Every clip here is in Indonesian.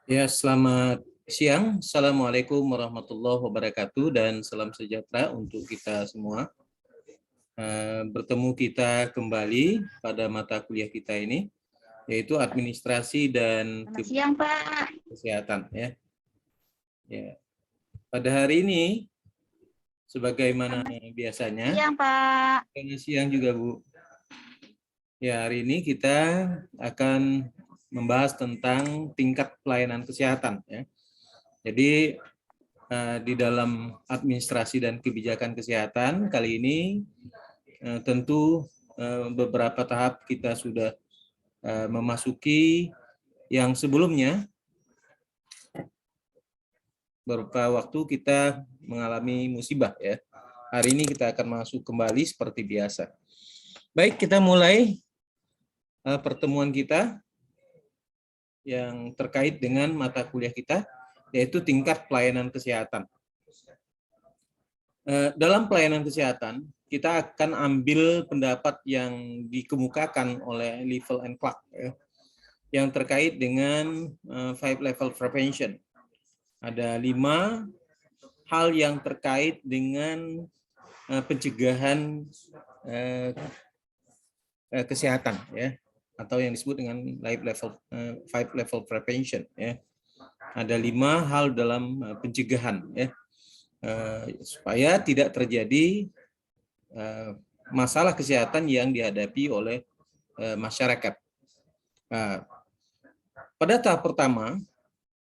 Ya, selamat siang. Assalamualaikum warahmatullahi wabarakatuh dan salam sejahtera untuk kita semua. Bertemu kita kembali pada mata kuliah kita ini, yaitu administrasi dan Selamat siang, Pak. kesehatan. Ya. Pada hari ini, sebagaimana biasanya, Siang, Pak. selamat siang juga, Bu. Ya, hari ini kita akan membahas tentang tingkat pelayanan kesehatan. Ya. Jadi, di dalam administrasi dan kebijakan kesehatan kali ini tentu beberapa tahap kita sudah memasuki yang sebelumnya beberapa waktu kita mengalami musibah ya. Hari ini kita akan masuk kembali seperti biasa. Baik, kita mulai pertemuan kita yang terkait dengan mata kuliah kita, yaitu tingkat pelayanan kesehatan. Dalam pelayanan kesehatan, kita akan ambil pendapat yang dikemukakan oleh Level and Clark ya, yang terkait dengan 5 level prevention. Ada 5 hal yang terkait dengan pencegahan kesehatan ya, atau yang disebut dengan 5 level prevention ya. Ada 5 hal dalam pencegahan ya, supaya tidak terjadi masalah kesehatan yang dihadapi oleh masyarakat. Pada tahap pertama,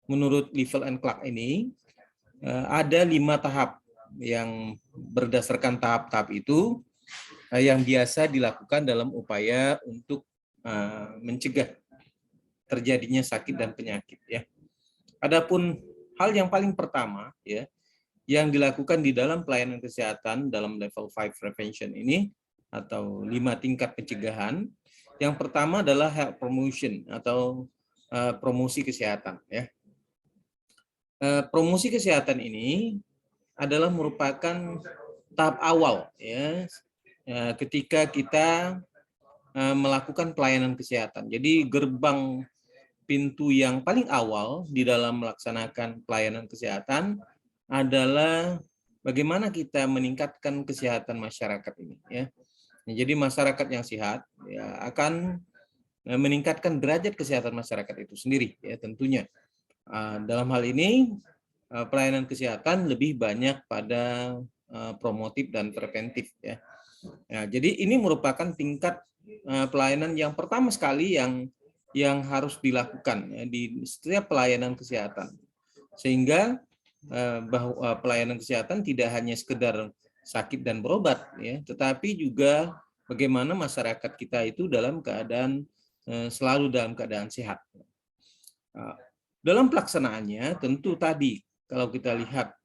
menurut Level and Clark ini, ada 5 tahap yang berdasarkan tahap-tahap itu yang biasa dilakukan dalam upaya untuk mencegah terjadinya sakit dan penyakit. Ya. Adapun hal yang paling pertama, ya, yang dilakukan di dalam pelayanan kesehatan dalam level 5 prevention ini atau 5 tingkat pencegahan. Yang pertama adalah health promotion atau promosi kesehatan ya. Promosi kesehatan ini adalah merupakan tahap awal ya, ketika kita melakukan pelayanan kesehatan. Jadi gerbang pintu yang paling awal di dalam melaksanakan pelayanan kesehatan adalah bagaimana kita meningkatkan kesehatan masyarakat ini ya. Jadi masyarakat yang sehat ya akan meningkatkan derajat kesehatan masyarakat itu sendiri ya tentunya. Dalam hal ini pelayanan kesehatan lebih banyak pada promotif dan preventif ya. Nah, jadi ini merupakan tingkat pelayanan yang pertama sekali yang harus dilakukan ya, di setiap pelayanan kesehatan. Sehingga bahwa pelayanan kesehatan tidak hanya sekedar sakit dan berobat ya, tetapi juga bagaimana masyarakat kita itu dalam keadaan selalu dalam keadaan sehat. Dalam pelaksanaannya tentu tadi kalau kita lihat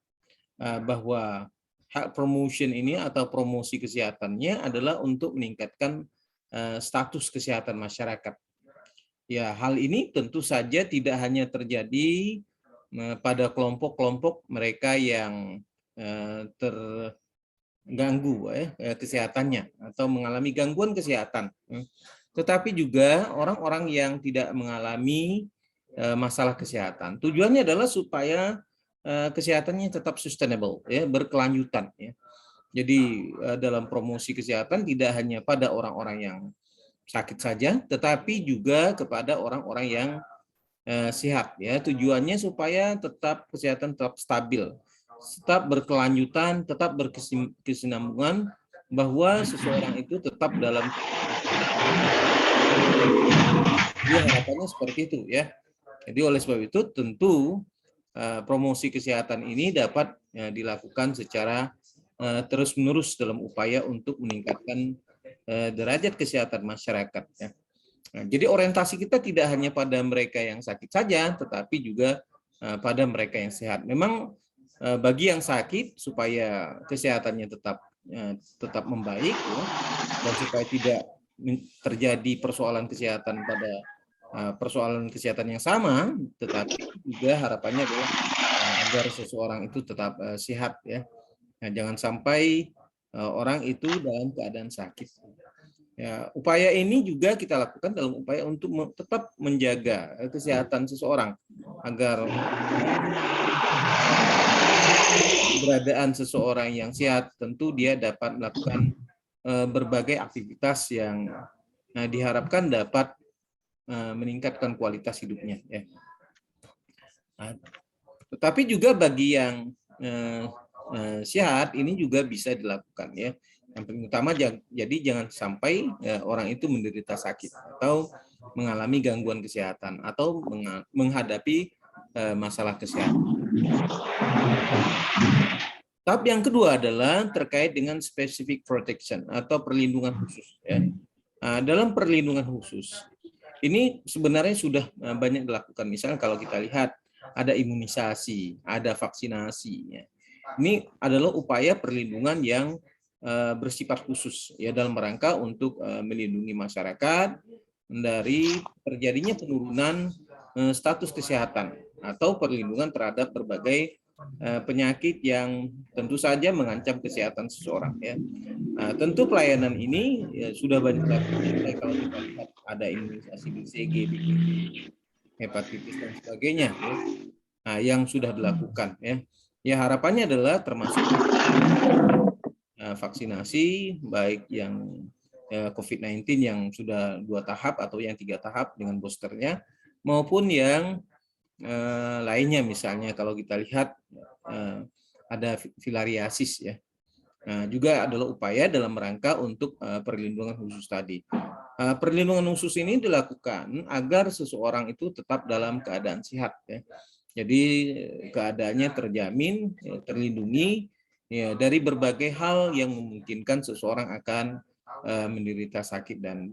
bahwa hak promotion ini atau promosi kesehatannya adalah untuk meningkatkan status kesehatan masyarakat. Ya, hal ini tentu saja tidak hanya terjadi pada kelompok-kelompok mereka yang terganggu kesehatannya atau mengalami gangguan kesehatan, tetapi juga orang-orang yang tidak mengalami masalah kesehatan. Tujuannya adalah supaya kesehatannya tetap sustainable, ya, berkelanjutan. Ya. Jadi dalam promosi kesehatan tidak hanya pada orang-orang yang sakit saja, tetapi juga kepada orang-orang yang sehat. Ya, tujuannya supaya tetap kesehatan tetap stabil, tetap berkelanjutan, tetap berkesinambungan, bahwa seseorang itu tetap dalam dia harapannya seperti itu ya. Jadi oleh sebab itu tentu promosi kesehatan ini dapat dilakukan secara terus-menerus dalam upaya untuk meningkatkan derajat kesehatan masyarakat. Ya. Nah, jadi orientasi kita tidak hanya pada mereka yang sakit saja, tetapi juga pada mereka yang sehat. Memang bagi yang sakit supaya kesehatannya tetap membaik, ya, dan supaya tidak terjadi persoalan kesehatan pada persoalan kesehatan yang sama, tetapi juga harapannya adalah agar seseorang itu tetap sehat ya. Nah, jangan sampai orang itu dalam keadaan sakit. Ya, upaya ini juga kita lakukan dalam upaya untuk tetap menjaga kesehatan seseorang agar keberadaan seseorang yang sehat, tentu dia dapat melakukan berbagai aktivitas yang diharapkan dapat meningkatkan kualitas hidupnya. Ya. Nah, tetapi juga bagi yang sehat ini juga bisa dilakukan ya. Yang paling utama jadi jangan sampai orang itu menderita sakit atau mengalami gangguan kesehatan atau menghadapi masalah kesehatan. Tahap yang kedua adalah terkait dengan specific protection atau perlindungan khusus. Ya. Dalam perlindungan khusus, ini sebenarnya sudah banyak dilakukan. Misalnya kalau kita lihat ada imunisasi, ada vaksinasi. Ya. Ini adalah upaya perlindungan yang bersifat khusus ya dalam rangka untuk melindungi masyarakat dari terjadinya penurunan status kesehatan atau perlindungan terhadap berbagai penyakit yang tentu saja mengancam kesehatan seseorang ya. Nah, tentu pelayanan ini ya, sudah banyak dilakukan kalau kita lihat ada imunisasi BCG, hepatitis dan sebagainya ya. Nah, yang sudah dilakukan ya. Ya harapannya adalah termasuk vaksinasi baik yang COVID-19 yang sudah 2 tahap atau yang 3 tahap dengan boosternya maupun yang lainnya misalnya kalau kita lihat ada filariasis ya. Nah, juga adalah upaya dalam rangka untuk perlindungan khusus tadi. Perlindungan khusus ini dilakukan agar seseorang itu tetap dalam keadaan sehat ya. Jadi keadaannya terjamin, terlindungi ya, dari berbagai hal yang memungkinkan seseorang akan menderita sakit dan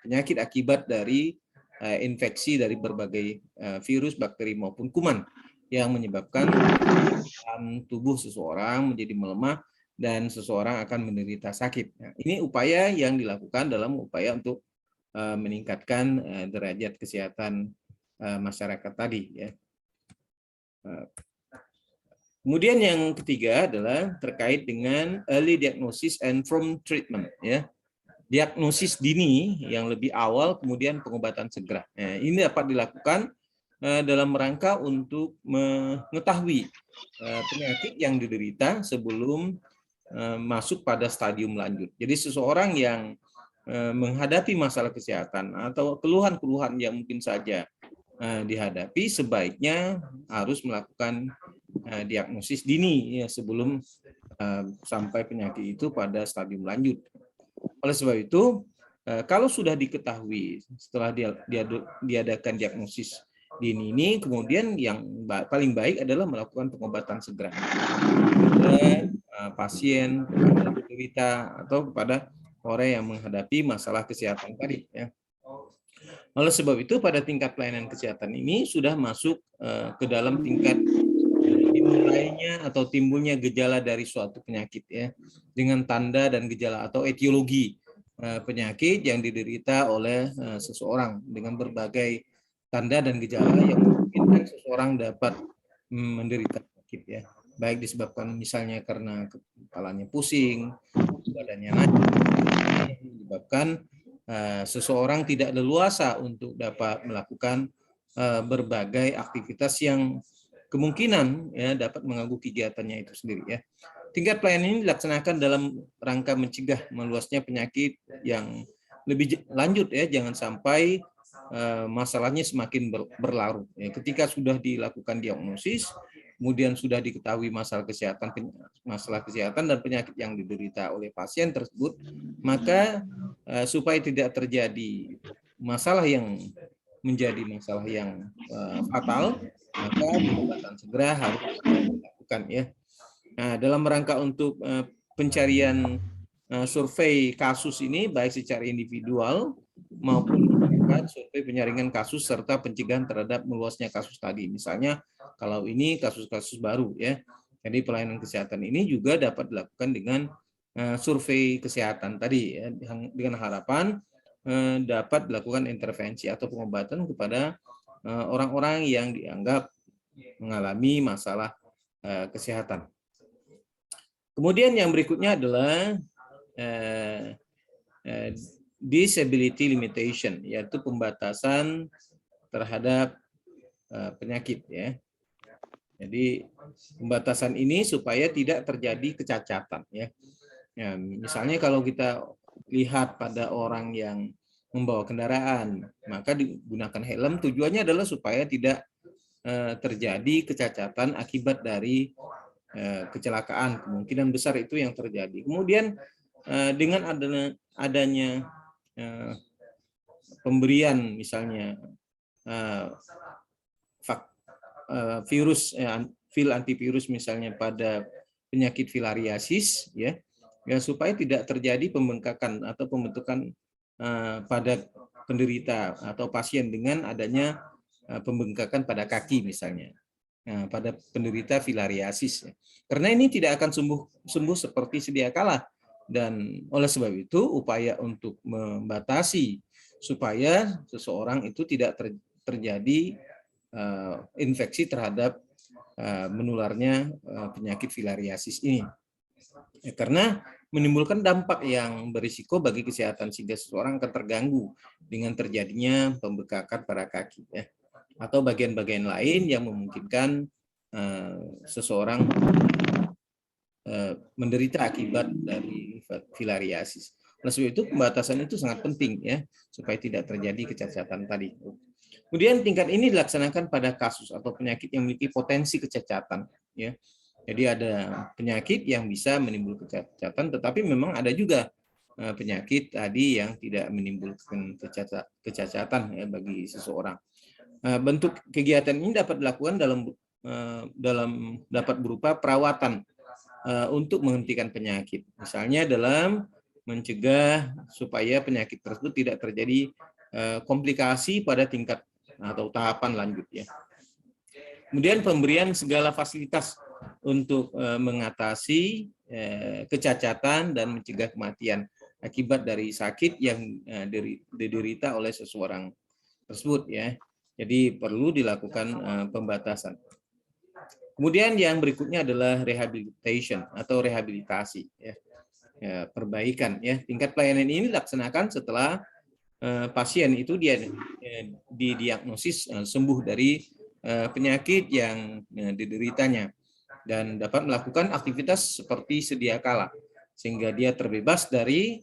penyakit akibat dari infeksi dari berbagai virus, bakteri maupun kuman yang menyebabkan tubuh seseorang menjadi melemah dan seseorang akan menderita sakit. Nah, ini upaya yang dilakukan dalam upaya untuk meningkatkan derajat kesehatan masyarakat tadi ya. Kemudian yang ketiga adalah terkait dengan early diagnosis and prompt treatment ya. Diagnosis dini yang lebih awal kemudian pengobatan segera. Nah, ini dapat dilakukan dalam rangka untuk mengetahui penyakit yang diderita sebelum masuk pada stadium lanjut. Jadi seseorang yang menghadapi masalah kesehatan atau keluhan-keluhan yang mungkin saja dihadapi sebaiknya harus melakukan diagnosis dini ya sebelum sampai penyakit itu pada stadium lanjut. Oleh sebab itu, kalau sudah diketahui setelah diadakan diagnosis dini ini, kemudian yang paling baik adalah melakukan pengobatan segera kepada pasien, kepada penderita atau kepada orang yang menghadapi masalah kesehatan tadi. Ya. Oleh sebab itu pada tingkat pelayanan kesehatan ini sudah masuk ke dalam tingkat dimulainya atau timbulnya gejala dari suatu penyakit ya dengan tanda dan gejala atau etiologi penyakit yang diderita oleh seseorang dengan berbagai tanda dan gejala yang memungkinkan seseorang dapat menderita penyakit ya baik disebabkan misalnya karena kepalanya pusing, badannya naik, menyebabkan seseorang tidak leluasa untuk dapat melakukan berbagai aktivitas yang kemungkinan ya dapat mengganggu kegiatannya itu sendiri ya. Tingkat pelayanan ini dilaksanakan dalam rangka mencegah meluasnya penyakit yang lebih lanjut ya, jangan sampai masalahnya semakin berlarut. Ya. Ketika sudah dilakukan diagnosis, kemudian sudah diketahui masalah kesehatan dan penyakit yang diderita oleh pasien tersebut, maka supaya tidak terjadi masalah yang menjadi masalah yang fatal, maka pengobatan segera harus dilakukan ya. Nah, dalam rangka untuk pencarian survei kasus ini baik secara individual maupun survei penyaringan kasus serta pencegahan terhadap meluasnya kasus tadi. Misalnya kalau ini kasus-kasus baru ya. Jadi pelayanan kesehatan ini juga dapat dilakukan dengan survei kesehatan tadi ya dengan harapan dapat dilakukan intervensi atau pengobatan kepada orang-orang yang dianggap mengalami masalah kesehatan. Kemudian yang berikutnya adalah disability limitation, yaitu pembatasan terhadap penyakit ya. Jadi pembatasan ini supaya tidak terjadi kecacatan ya. Ya, misalnya kalau kita lihat pada orang yang membawa kendaraan, maka digunakan helm tujuannya adalah supaya tidak terjadi kecacatan akibat dari kecelakaan. Kemungkinan besar itu yang terjadi. Kemudian dengan adanya pemberian misalnya virus pil antivirus misalnya pada penyakit filariasis ya supaya tidak terjadi pembengkakan atau pembentukan pada penderita atau pasien dengan adanya pembengkakan pada kaki misalnya pada penderita filariasis ya. Karena ini tidak akan sembuh seperti sedia kala, dan oleh sebab itu upaya untuk membatasi supaya seseorang itu tidak terjadi infeksi terhadap menularnya penyakit filariasis ini. Karena menimbulkan dampak yang berisiko bagi kesehatan sehingga seseorang akan terganggu dengan terjadinya pembekakan pada kaki ya, atau bagian-bagian lain yang memungkinkan seseorang menderita akibat dari filariasis. Oleh sebab itu pembatasan itu sangat penting ya supaya tidak terjadi kecacatan tadi. Kemudian tingkat ini dilaksanakan pada kasus atau penyakit yang memiliki potensi kecacatan ya. Jadi ada penyakit yang bisa menimbulkan kecacatan, tetapi memang ada juga penyakit tadi yang tidak menimbulkan kecacatan ya bagi seseorang. Bentuk kegiatan ini dapat dilakukan dapat berupa perawatan untuk menghentikan penyakit. Misalnya dalam mencegah supaya penyakit tersebut tidak terjadi komplikasi pada tingkat atau tahapan lanjut ya. Kemudian pemberian segala fasilitas untuk mengatasi kecacatan dan mencegah kematian akibat dari sakit yang diderita oleh seseorang tersebut ya. Jadi perlu dilakukan pembatasan. Kemudian yang berikutnya adalah rehabilitation atau rehabilitasi ya. Perbaikan ya. Tingkat pelayanan ini dilaksanakan setelah pasien itu dia didiagnosis sembuh dari penyakit yang dideritanya dan dapat melakukan aktivitas seperti sedia kala sehingga dia terbebas dari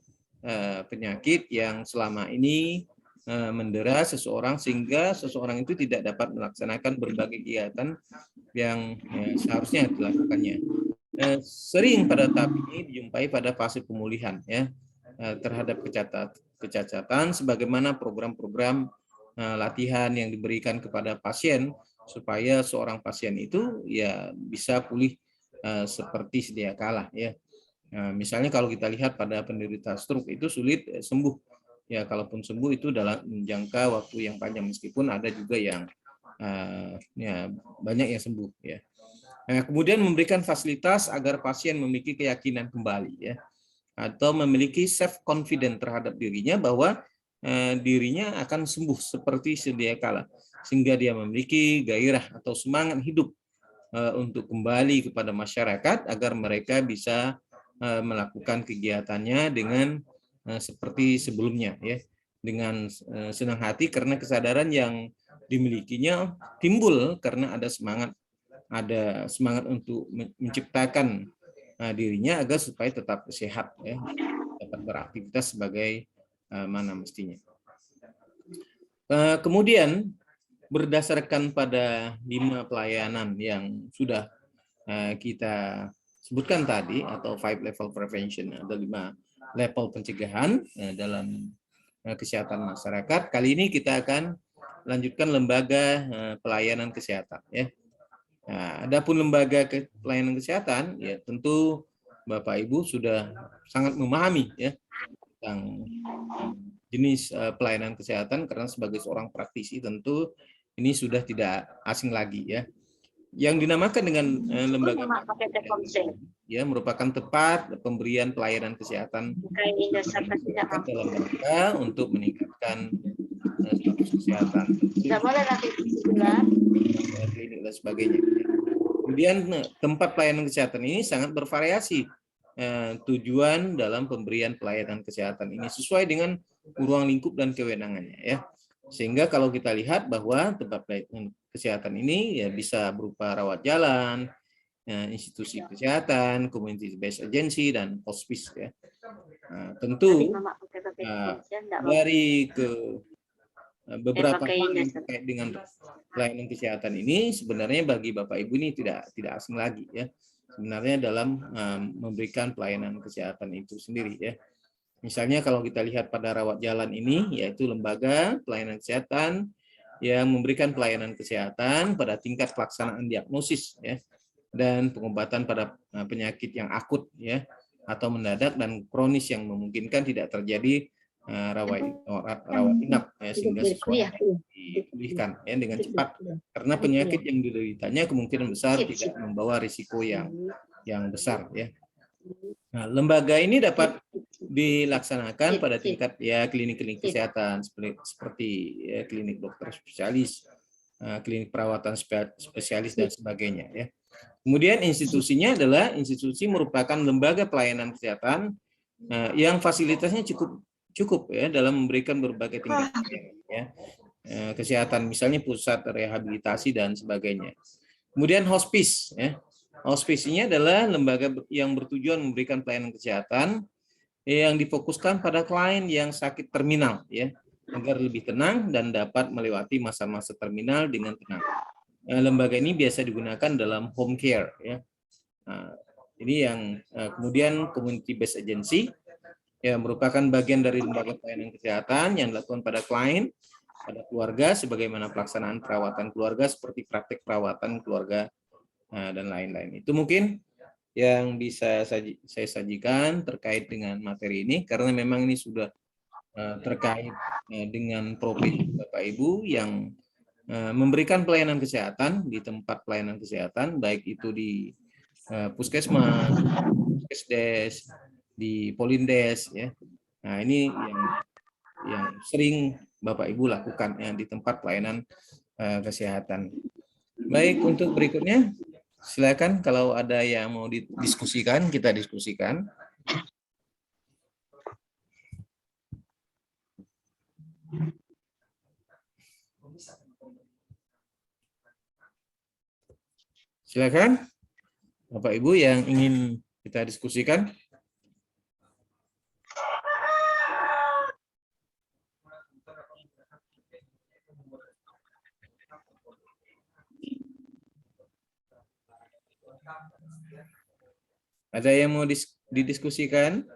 penyakit yang selama ini mendera seseorang sehingga seseorang itu tidak dapat melaksanakan berbagai kegiatan yang seharusnya dilakukannya. Sering pada tahap ini dijumpai pada fase pemulihan ya terhadap kecacatan sebagaimana program-program latihan yang diberikan kepada pasien supaya seorang pasien itu ya bisa pulih seperti sedia kala ya. Misalnya kalau kita lihat pada penderita stroke itu sulit sembuh ya, kalaupun sembuh itu dalam jangka waktu yang panjang meskipun ada juga yang ya banyak yang sembuh ya. Nah, kemudian memberikan fasilitas agar pasien memiliki keyakinan kembali ya, atau memiliki self confident terhadap dirinya bahwa dirinya akan sembuh seperti sedia kala sehingga dia memiliki gairah atau semangat hidup untuk kembali kepada masyarakat agar mereka bisa melakukan kegiatannya dengan seperti sebelumnya ya, dengan senang hati karena kesadaran yang dimilikinya timbul karena ada semangat untuk menciptakan dirinya agar supaya tetap sehat ya, dapat beraktivitas sebagai mana mestinya. Kemudian berdasarkan pada 5 pelayanan yang sudah kita sebutkan tadi atau 5 level prevention, ada 5 level pencegahan dalam kesehatan masyarakat. Kali ini kita akan lanjutkan lembaga pelayanan kesehatan ya. Nah, adapun lembaga pelayanan kesehatan ya tentu Bapak Ibu sudah sangat memahami ya tentang jenis pelayanan kesehatan karena sebagai seorang praktisi tentu ini sudah tidak asing lagi ya. Yang dinamakan dengan lembaga ya merupakan tempat pemberian pelayanan kesehatan dalam rangka untuk meningkatkan status kesehatan klinik dan sebagainya. Kemudian tempat pelayanan kesehatan ini sangat bervariasi tujuan dalam pemberian pelayanan kesehatan ini sesuai dengan ruang lingkup dan kewenangannya ya. Sehingga kalau kita lihat bahwa tempat pelayanan kesehatan ini ya bisa berupa rawat jalan, institusi kesehatan, community based agency dan hospice ya. Nah, tentu dari beberapa hal yang terkait dengan pelayanan kesehatan ini sebenarnya bagi Bapak Ibu ini tidak asing lagi ya. Sebenarnya dalam memberikan pelayanan kesehatan itu sendiri ya. Misalnya kalau kita lihat pada rawat jalan ini, yaitu lembaga pelayanan kesehatan yang memberikan pelayanan kesehatan pada tingkat pelaksanaan diagnosis ya, dan pengobatan pada penyakit yang akut ya, atau mendadak dan kronis yang memungkinkan tidak terjadi rawat inap ya, sehingga seseorang dipulihkan ya dengan cepat. Karena penyakit yang dideritanya kemungkinan besar tidak membawa risiko yang besar ya. Nah, lembaga ini dapat dilaksanakan pada tingkat ya klinik-klinik kesehatan seperti ya, klinik dokter spesialis, klinik perawatan spesialis dan sebagainya ya. Kemudian institusinya adalah institusi merupakan lembaga pelayanan kesehatan yang fasilitasnya cukup ya dalam memberikan berbagai tingkat ya, kesehatan, misalnya pusat rehabilitasi dan sebagainya. Kemudian hospice ya. Hospice ini adalah lembaga yang bertujuan memberikan pelayanan kesehatan yang difokuskan pada klien yang sakit terminal ya, agar lebih tenang dan dapat melewati masa-masa terminal dengan tenang. Lembaga ini biasa digunakan dalam home care ya. Nah, ini yang kemudian community based agency yang merupakan bagian dari lembaga pelayanan kesehatan yang dilakukan pada klien, pada keluarga, sebagaimana pelaksanaan perawatan keluarga seperti praktek perawatan keluarga dan lain-lain. Itu mungkin yang bisa saya sajikan terkait dengan materi ini, karena memang ini sudah terkait dengan profesi Bapak Ibu yang memberikan pelayanan kesehatan di tempat pelayanan kesehatan, baik itu di puskesmas, puskesdes, di polindes ya. Nah, ini yang sering Bapak Ibu lakukan ya, di tempat pelayanan kesehatan. Baik, untuk berikutnya silakan kalau ada yang mau didiskusikan, kita diskusikan. Silakan Bapak Ibu yang ingin kita diskusikan. Ada yang mau didiskusikan?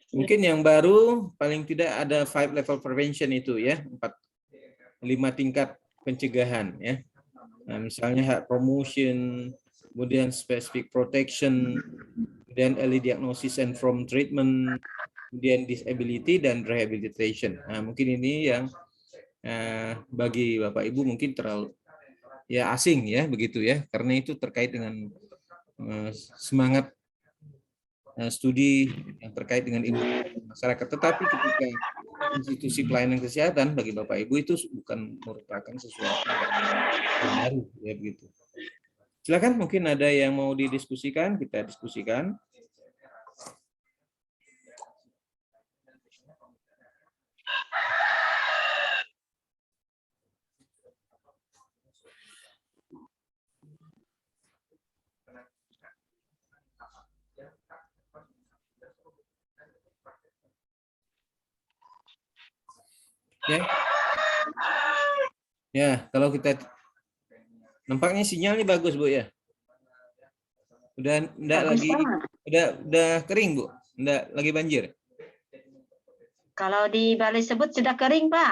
Mungkin yang baru paling tidak ada 5 level prevention itu ya, 5 tingkat pencegahan ya. Nah, misalnya health promotion, kemudian specific protection, kemudian early diagnosis and from treatment, kemudian disability dan rehabilitation. Nah, mungkin ini yang bagi Bapak Ibu mungkin terlalu ya asing ya begitu ya, karena itu terkait dengan semangat studi yang terkait dengan ilmu masyarakat. Tetapi ketika institusi pelayanan kesehatan bagi Bapak Ibu itu bukan merupakan sesuatu yang baru ya begitu. Silakan, mungkin ada yang mau didiskusikan, kita diskusikan. Ya, kalau kita nampaknya sinyalnya bagus Bu ya. Udah enggak lagi udah kering Bu, enggak lagi banjir. Kalau di Bali sebut sudah kering Pak.